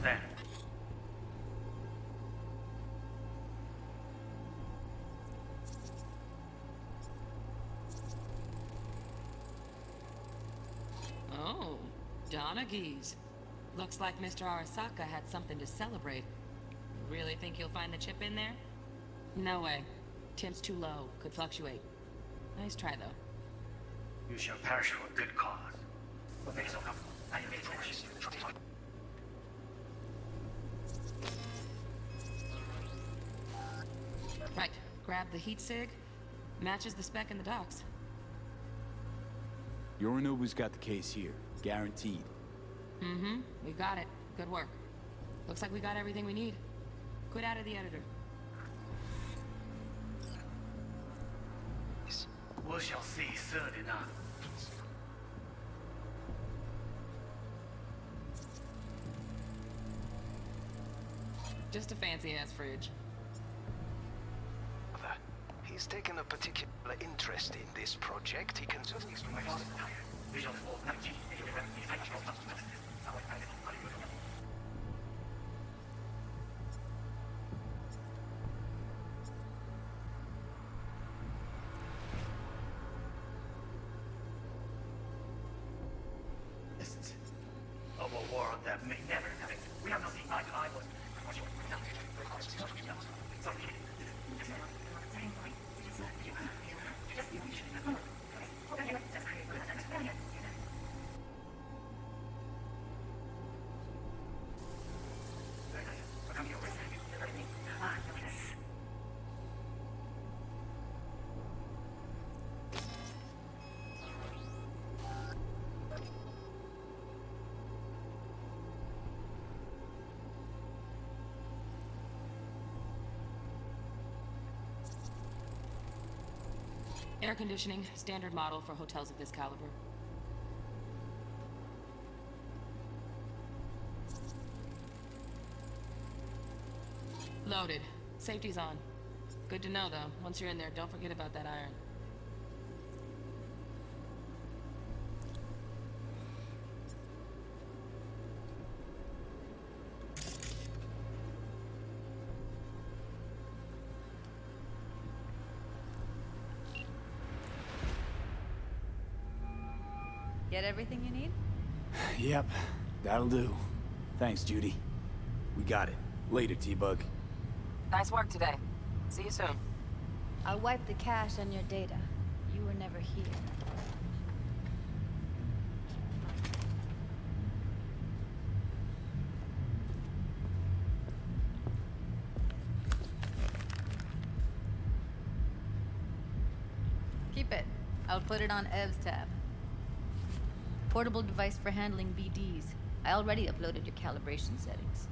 Then. Oh, Donaghys. Looks like Mr. Arasaka had something to celebrate. Really think you'll find the chip in there? No way. Temp's too low. Could fluctuate. Nice try, though. You shall perish for a good cause. Right. Grab the heat sig. Matches the spec in the docks. Yorinobu's got the case here. Guaranteed. We got it. Good work. Looks like we got everything we need. Quit out of the editor. We shall see soon enough. Just a fancy-ass fridge. He's taken a particular interest in this project. He can certainly explain. Of a world that may never have it. We have nothing eye to eye with. Air conditioning, standard model for hotels of this caliber. Loaded. Safety's on. Good to know, though. Once you're in there, don't forget about that iron. Get everything you need? Yep, that'll do. Thanks, Judy. We got it. Later, T-Bug. Nice work today. See you soon. I'll wipe the cache on your data. You were never here. Keep it. I'll put it on Ev's tab. Portable device for handling BDs. I already uploaded your calibration settings.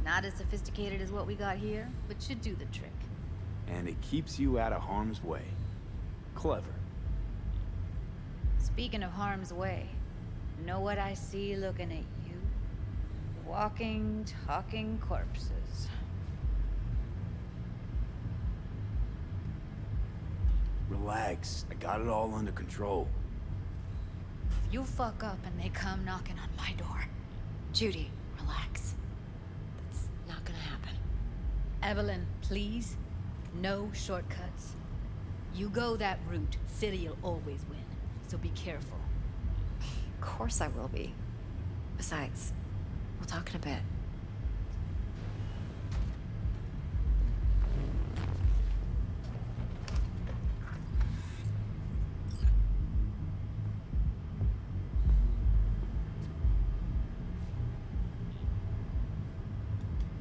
Not as sophisticated as what we got here, but should do the trick. And it keeps you out of harm's way. Clever. Speaking of harm's way, know what I see looking at you? Walking, talking corpses. Relax. I got it all under control. If you fuck up and they come knocking on my door. Judy, relax. That's not gonna happen. Evelyn, please. No shortcuts. You go that route, City'll always win. So be careful. Of course I will be. Besides, we'll talk in a bit.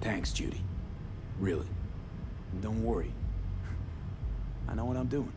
Thanks, Judy. Really. And don't worry. I know what I'm doing.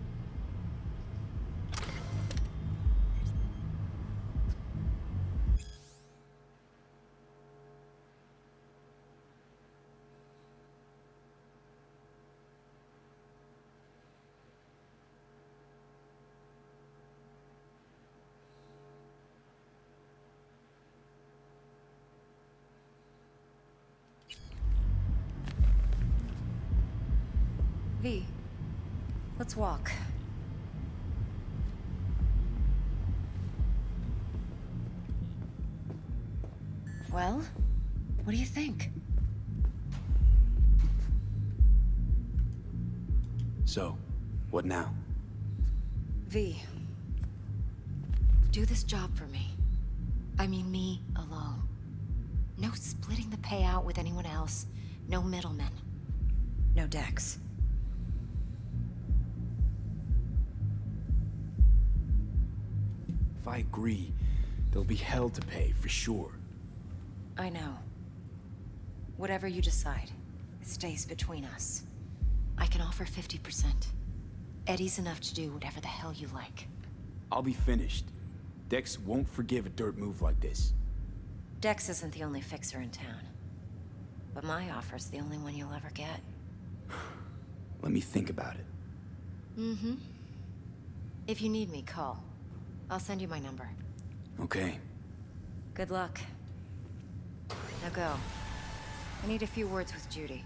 V, let's walk. Well, what do you think? So, what now? V, do this job for me. I mean me alone. No splitting the payout with anyone else. No middlemen. No Dex. If I agree, there'll be hell to pay, for sure. I know. Whatever you decide, it stays between us. I can offer 50%. Eddie's enough to do whatever the hell you like. I'll be finished. Dex won't forgive a dirt move like this. Dex isn't the only fixer in town. But my offer's the only one you'll ever get. Let me think about it. Mm-hmm. If you need me, call. I'll send you my number. Okay. Good luck. Now go. I need a few words with Judy.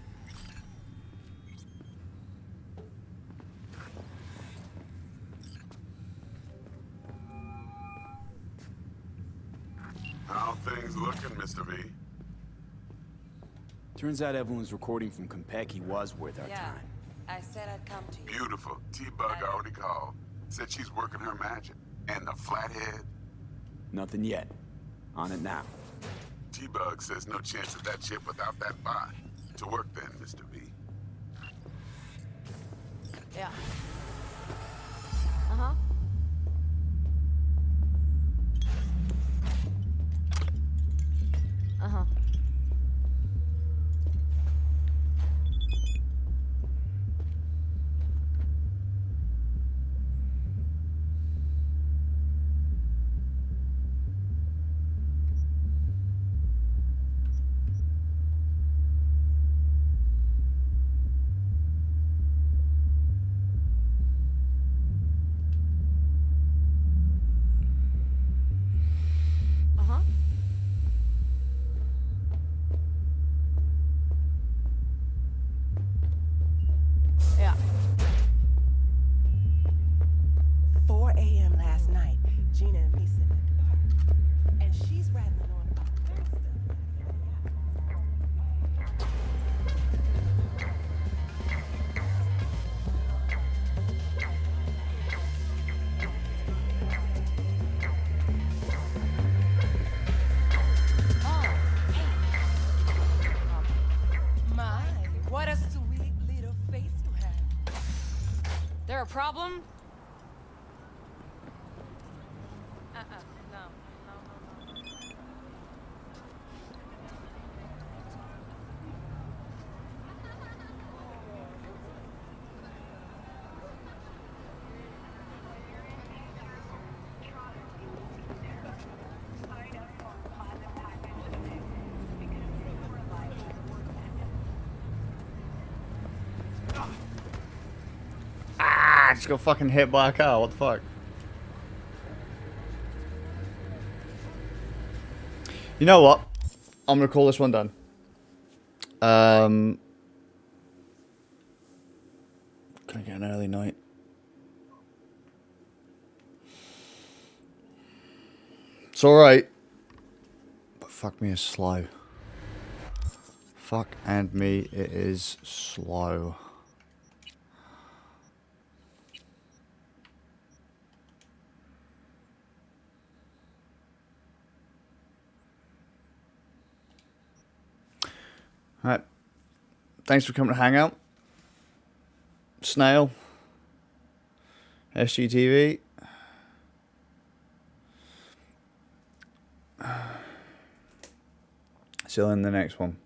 How things looking, Mr. V? Turns out Evelyn's recording from Compeki was worth our time. I said I'd come to you. Beautiful. T-Bug already called. Said she's working her magic. And the flathead? Nothing yet. On it now. T-Bug says no chance of that chip without that bot. To work then, Mr. V. Yeah. Uh-huh. Uh-huh. My, what a sweet little face you have. There a problem? No. Ah, just got fucking hit by a car. What the fuck? You know what? I'm gonna call this one done. Gonna get an early night. It's alright. But fuck me, it's slow. Fuck and me, it is slow. Alright. Thanks for coming to hang out. Snail. SGTV. See you in the next one.